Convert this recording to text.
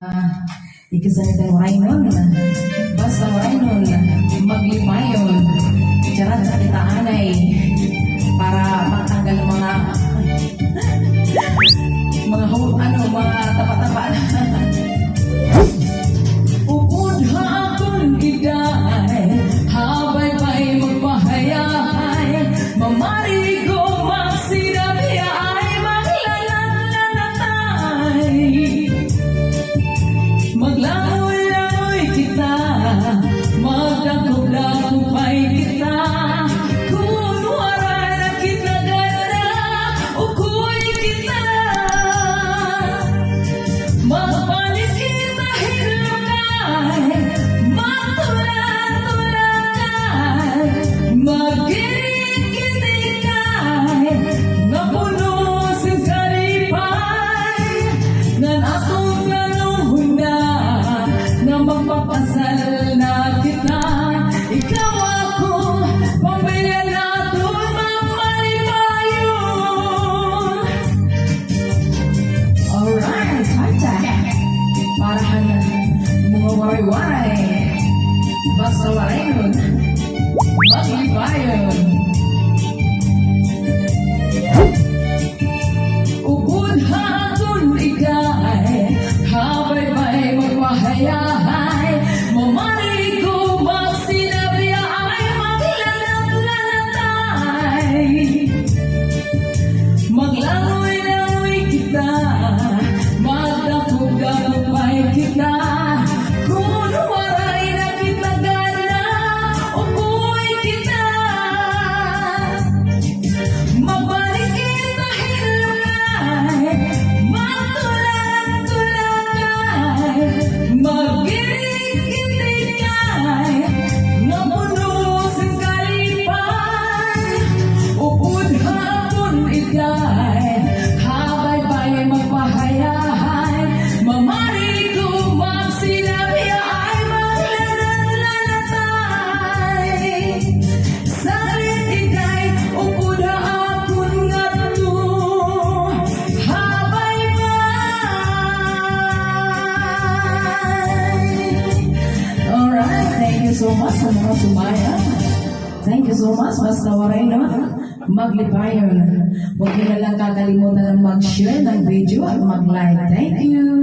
Ikasanitan waraynon, basta waraynon, maglipayon, charat sa kita anay, para matanggal mga tapa-tapa. Upod hapon igay, habay-bay magpahayahay, mamarigo magsinabi ay maglalanatay. Maglangoy-langoy kita, magdagog-dagupay kita, kung wala na kita ganda, ukoy kita. Magbalik kita hinukay, matulad-tulakay, magirik-gitikay, nga puno sa karipay, ngan atong planong na magpapasal na kita. Ikaw ako, pamilya natin magmalipayon. Alright, hacha. Parahan mga waray-waray, basta waray nun, maglipayon. Upod hapon igay, habay-bay magpahayahay, mamarigo magsinabi ay maglalanatay. Maglangoy-langoy kita, magdagog-dagupay kita, kung waray na kita gana, ukoy kita. Mabalik kita hinukay, matulad-tulakay, magirik-gitikay, nga puno sa kalipay. Upod hapon igay, habay-bay magpahayahay, mamarigo magsinabi ay maglalanatay. Sarit igay, upod hapon nga to, habay-bay. Alright, thank you so much sa mga sumaya. Thank you so much, basta waray no, maglipayon. Huwag nyo na lang kakalimutan ng mag-share ng video at mag-like. Thank you.